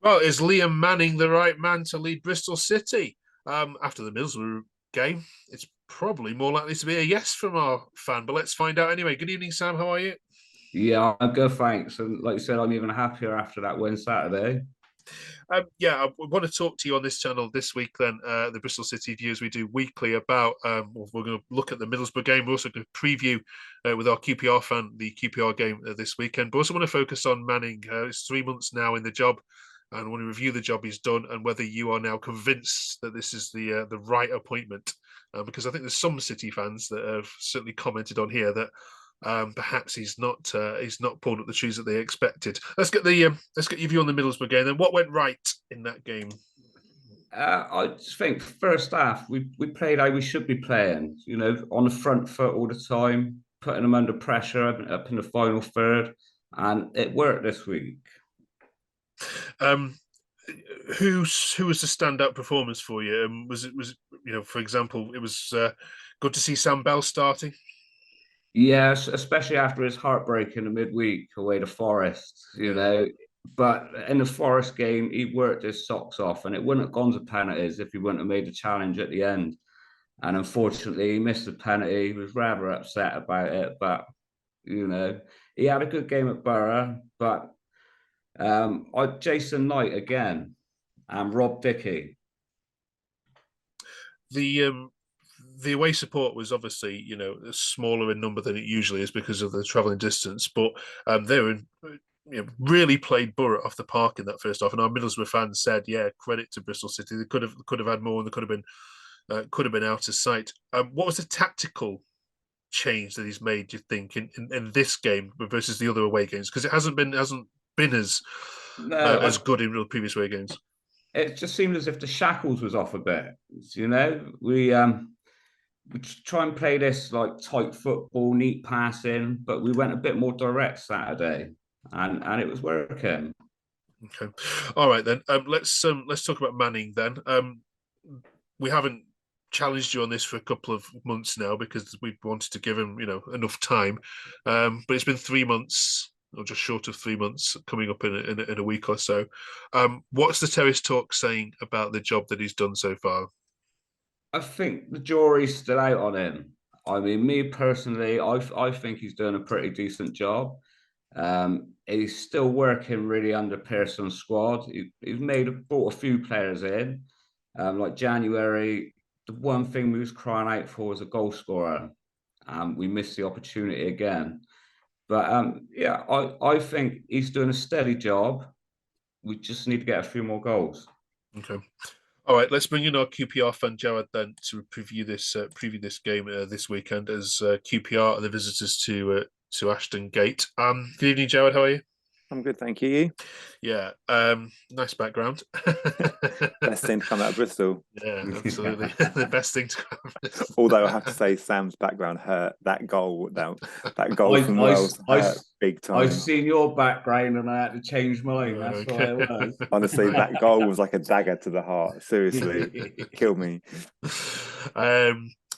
Well, is Liam Manning the right man to lead Bristol City? After the Middlesbrough game, it's probably more likely to be a yes from our fan, but let's find out anyway. Good evening, Sam. How are you? Yeah, I'm good, thanks. And like you said, I'm even happier after that win Saturday. Yeah, I want to talk to you on this channel this week. Then the Bristol City views we do weekly about. We're going to look at the Middlesbrough game. We're also going to preview with our QPR fan the QPR game this weekend. But also want to focus on Manning. It's 3 months now in the job, and want to review the job he's done and whether you are now convinced that this is the right appointment. Because I think there's some City fans that have certainly commented on here that perhaps he's not pulled up the trees that they expected. Let's get your view on the Middlesbrough game. Then what went right in that game? I just think first half we played how we should be playing. On the front foot all the time, putting them under pressure up in the final third, and it worked this week. Um, who was the standout performance for you? Was for example, it was good to see Sam Bell starting. Yes, especially after his heartbreak in the midweek away to Forest. But in the Forest game, he worked his socks off, and it wouldn't have gone to penalties if he wouldn't have made the challenge at the end. And unfortunately, he missed the penalty. He was rather upset about it, but you know, he had a good game at Borough. But Jason Knight again and Rob Dickey. The the away support was obviously smaller in number than it usually is because of the travelling distance, but they were really played Borough off the park in that first half. And our Middlesbrough fans said, "Yeah, credit to Bristol City. They could have had more, and they could have been out of sight." What was the tactical change that he's made? Do you think in this game versus the other away games? Because it hasn't been No, as good in the previous away games. it just seemed as if the shackles was off a bit. We try and play this like tight football, neat passing, but we went a bit more direct Saturday, and it was working. Okay, all right then. Let's talk about Manning then. We haven't challenged you on this for a couple of months now because we wanted to give him enough time. But it's been 3 months or just short of 3 months, coming up in a week or so. What's the terrace talk saying about the job that he's done so far? I think the jury's still out on him. I mean, me personally, I think he's doing a pretty decent job. He's still working really under Pearson's squad. He's brought a few players in. Like January, the one thing we was crying out for was a goal scorer. We missed the opportunity again. But yeah, I think he's doing a steady job. We just need to get a few more goals. Okay. All right, let's bring in our QPR fan Jared then to preview this game this weekend as QPR are the visitors to Ashton Gate. Good evening, Jared. How are you? I'm good, thank you. Yeah, nice background. Best thing to come out of Bristol. Yeah, absolutely. The best thing to come out of Bristol. Although I have to say, Sam's background hurt. That goal from Wales hurt big time. I've seen your background and I had to change mine. That's Okay. why it was. Honestly, that goal was like a dagger to the heart. Seriously, killed me.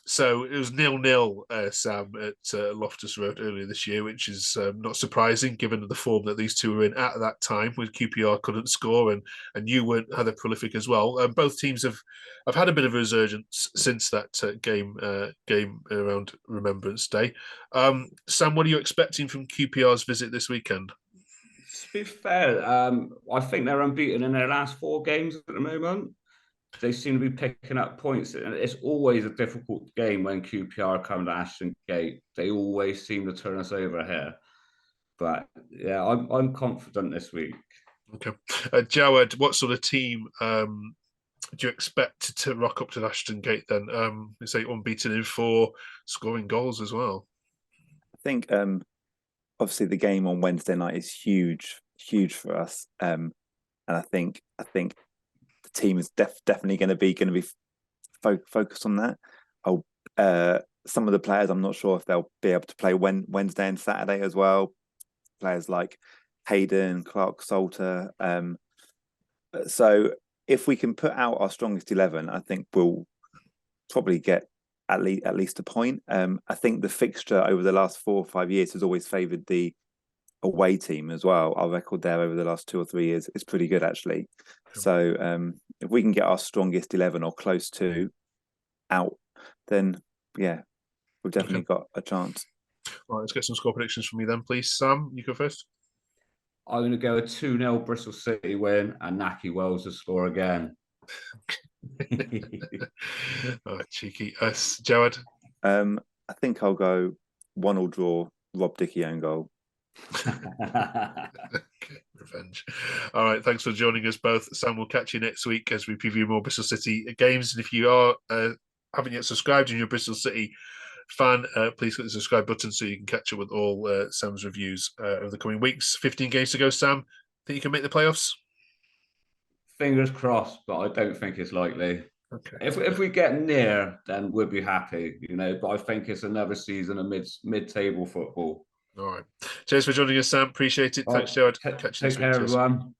So it was 0-0, Sam, at Loftus Road earlier this year, which is not surprising given the form that these two were in at that time, when QPR couldn't score and you weren't had a prolific as well. Both teams have had a bit of a resurgence since that game around Remembrance Day. Sam, what are you expecting from QPR's visit this weekend? To be fair, I think they're unbeaten in their last 4 games at the moment. They seem to be picking up points, and it's always a difficult game when QPR come to Ashton Gate. They always seem to turn us over here, but yeah, I'm confident this week. Okay, Jawed, what sort of team do you expect to rock up to Ashton Gate then? You say unbeaten in 4, scoring goals as well. I think obviously the game on Wednesday night is huge for us, and I think the team is definitely going to be focused on that. Some of the players, I'm not sure if they'll be able to play Wednesday and Saturday as well. Players like Hayden, Clark, Salter. So if we can put out our strongest 11, I think we'll probably get at least a point. I think the fixture over the last 4 or 5 years has always favoured the away team as well. Our record there over the last 2 or 3 years is pretty good actually. So if we can get our strongest 11 or close to out, then yeah, we've definitely got a chance. All right, let's get some score predictions from you then, please. Sam, you go first. I'm going to go a 2-0 Bristol City win and Naki Wells to score again. Oh, cheeky. Jawad? I think I'll go 1-1 draw, Rob Dickie own goal. Revenge. All right, thanks for joining us both. Sam, we'll catch you next week as we preview more Bristol City games. And if you are haven't yet subscribed and you're a Bristol City fan, please click the subscribe button so you can catch up with all Sam's reviews over the coming weeks. 15 games to go, Sam. Think you can make the playoffs? Fingers crossed, but I don't think it's likely. Okay. If we get near, then we'll be happy, But I think it's another season of mid-table football. All right. Cheers for joining us, Sam. Appreciate it. Thanks, Gerard. Catch you next week. Take care, everyone.